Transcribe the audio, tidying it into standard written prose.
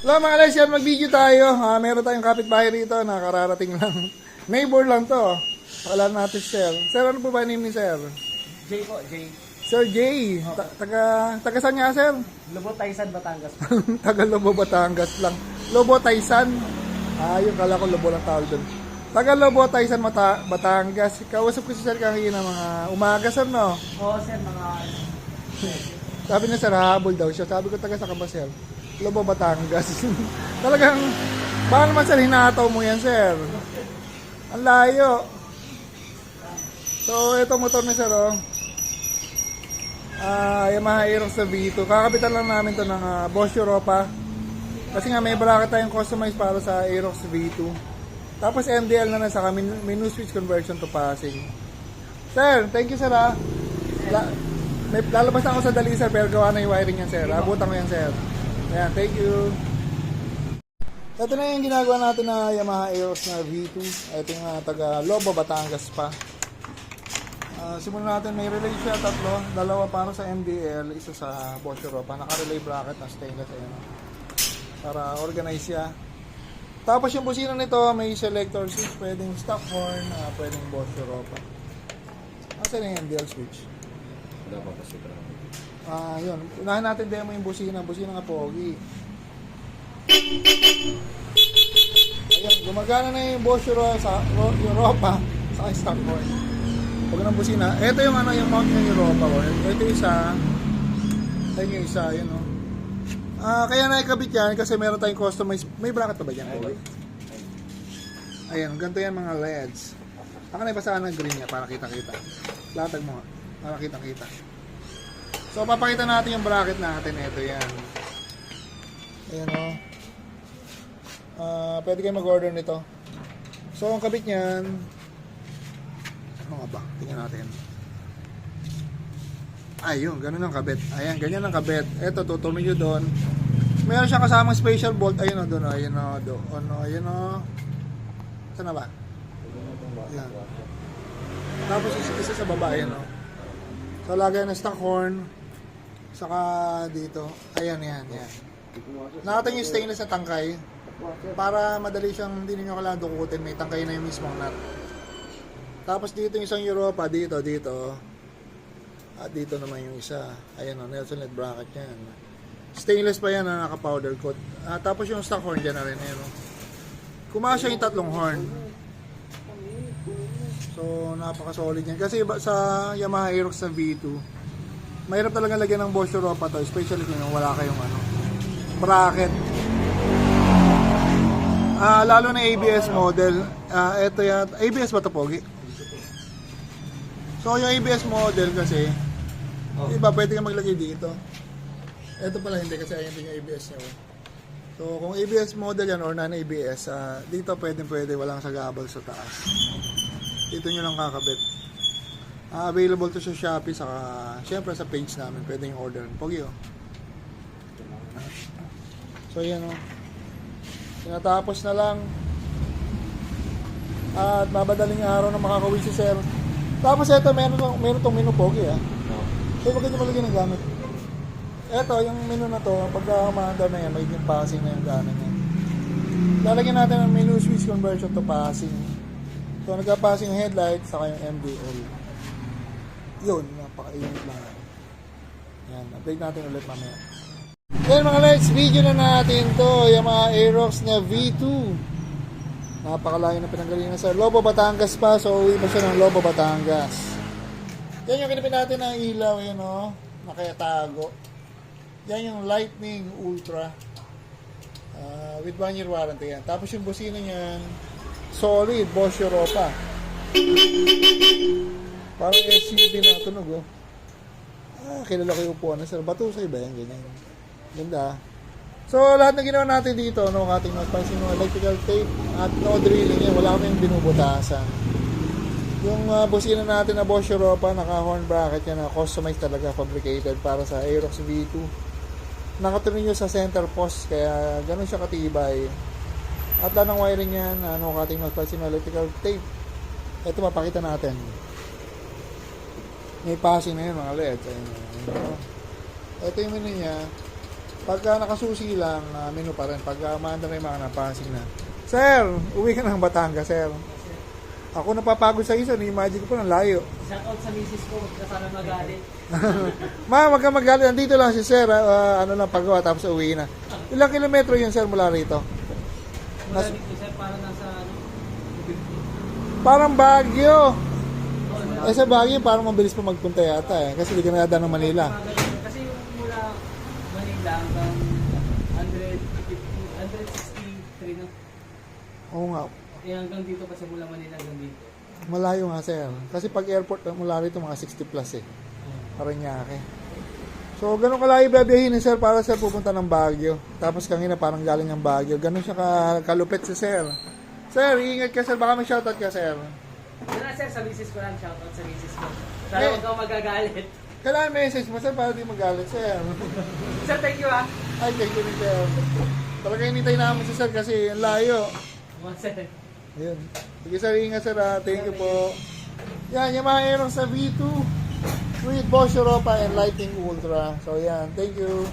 Hello mga guys, yan mag-video tayo. Meron tayong kapitbahay rito, nakararating lang. Neighbor lang to. Pakilala natin si Sir. Sir, ano po ba name ni Sir? Jay po, Jay. Sir Jay. Taga saan nga, Sir? Lobo, Taysan, Batangas. Taga Lobo, Batangas lang. Lobo, Taysan. Yung kala ko Lobo lang tawag doon. Taga Lobo, Taysan, Batangas. Kausap ko si Sir kanina mga umaga, Sir, no? Oo, sir, mga... Sabi niya, Sir, hahabol daw siya. Sabi ko, taga sa ka ba, Sir? Lobo, Batangas. Talagang, baka naman, Sir, hinataw mo yan, Sir. Ang layo. So, ito motor ni Sir, oh. Yamaha Aerox na V2. Kakapitan lang namin to ng Bosch Europa. Kasi nga may bracket tayong customized para sa Aerox V2. Tapos MDL na saka menu switch conversion to passing. Sir, thank you, Sir, ha. May lalabas na ako sa dali, Sir, pero gawa na yung wiring yan, Sir. Abutan ko yan, Sir. Ayan, thank you. Ito na yung ginagawa natin na Yamaha Aerox na V2. Ito yung taga Lobo, Batangas pa. Simulan natin, may relay siya, tatlo. Dalawa para sa MDL, isa sa Bosch Europa. Naka-relay bracket na stainless. Ayan, para organize siya. Tapos yung busina nito, may selector switch. Pwedeng stock horn, pwedeng Bosch Europa. Asa na yung MDL switch? Wala pa kasi Yun. Unahin natin demo yung busina. Busina nga pogi. Ayan, gumagana na yung Bosch Europa sa stock horn. Pag ng busina, ito yung yung mount ng Europa ko. Ito yung isa. Ito yung isa, yun, no. Kaya naikabit yan kasi meron tayong customized. May bracket pa ba dyan? Ayan, ganito yan mga LEDs. Baka na ipasahan ng green niya para kita-kita. Latag mo nga, para kita-kita. So, papakita natin yung bracket natin. Ito yan. Ayan, o. Pwede kayo mag-order nito. So, ang kabit niyan, ano nga ba? Tingnan natin. Ayun, ganun ang kabit. Ayan, ganyan ang kabit. Ito, tutuloy nyo doon. Meron siyang kasamang special bolt. Ayun o, doon o. Ayun o, doon o. Ayun o. Saan na ba? Ayan. Tapos isa sa baba, ayun o. So, lagay na stock horn. Saka dito. Ayan, yan, yan. Nakatang yung stainless na tangkay. Para madali siyang, hindi ninyo kailangan dukutin. May tangkay na yung mismong nut. Tapos dito yung isang Europa, dito. At dito naman yung isa. Ayan o, Nelson LED bracket yan. Stainless pa yan na naka-powder coat. Tapos yung stock horn dyan na rin. Ayan o. Kumasya yung tatlong horn. So, napaka-solid yan. Kasi sa Yamaha Aerox na V2, mahirap talaga lagyan ng Bosch Europa to. Especially kung wala kayong bracket. Lalo na ABS model. Ito yan. ABS ba ito, Pogi? So, yung ABS model kasi, iba, pwede kang maglagay dito. Ito pala hindi kasi ayun din yung ABS niya. So, kung ABS model yan or non-ABS, dito pwede, walang sagabal sa taas. Dito nyo lang kakabit. Available to sa Shopee, saka, syempre sa page namin, pwede yung order. Pogi, oh. So, yan, oh. Tinatapos na lang. At mabadaling araw na makakawin si Sir. Tapos ito, meron tong menu, Pogi, So, bakit nyo malagyan ng gamit? Ito, yung menu na to, pagka umaandar na yan, magiging passing na yung gamit niya. Lalagyan natin ng menu switch conversion to passing. So, nagka-passing yung headlight, saka yung MDL. Yun, napaka-init lang. Yan, update natin ulit mamaya. Then mga lights, video na natin to, Yamaha Aerox na V2. Napakalayo na pinanggalingan sa Lobo, Batangas pa. So, uwi pa siya ng Lobo, Batangas. Yan yung kinipin natin ng ilaw, yun o. Nakayatago. Yan yung Lightning Ultra. With 1 year warranty yan. Tapos yung busina niyan, solid, Bosch Europa. Parang SUV na tunog, oh. Kilala ko yung upuan na, Sir. Batusay ba yan? Ganyan. Ganda. So, lahat na ginawa natin dito, no, ating magpansin ng electrical tape at no drilling yan. Wala kami yung binubutasan. Yung busina natin na Bosch Europa, naka-horn bracket yan na customized talaga, fabricated para sa Aerox V2. Nakatuloy nyo sa center post, kaya ganun siya katibay. At lahat ng wiring yan, ating magpansin ng electrical tape. Ito, mapakita natin. May passing na yun, mga LED. Ito yung menu niya. Pagka nakasusi lang, menu pa rin. Pagka maanda na yung mga napasing na. Sir, uwi ka ng Batangas, sir. Ako napapagod sa isa, ni-imagine ko po ng layo. Shoutout sa misis ko, kasama magalit. Wag kang magalit. Nandito lang si sir, ano lang paggawa, tapos uwi na. Ilang kilometro yun, sir, mula rito? Mula dito sir, para nasa ano, 50. Parang Baguio. Eh sa Baguio, parang mabilis pa magpunta yata eh. Kasi di ka nadaan ng Manila. Kasi yung mula Manila hanggang 163 na. Oo nga, Eh hanggang dito kasi mula Manila hanggang dito. malayo nga, sir. Kasi pag airport, mula rito mga 60 plus eh. Paranaque. So, ganun kalayo babiyahin sir para sir pupunta ng Baguio. Tapos kanina parang galing ng Baguio. Ganun siya kalupit si sir. Sir, ingat ka sir. Baka may shoutout ka sir. Yun na sir, sa misis ko lang, shoutout sa misis ko. Sana huwag kang magagalit. Kailangan message mo sir para di magalit sir. Sir, thank you ah. Ay, thank you rin sir. Talaga hinintay namin si sir kasi ang layo. Mga sir. Ayun. Sige sir, ingat sir ha. Thank you po. Yan, yung mga Aerox sa V2 with Bosch Europa and Lighting Ultra. So yan, thank you.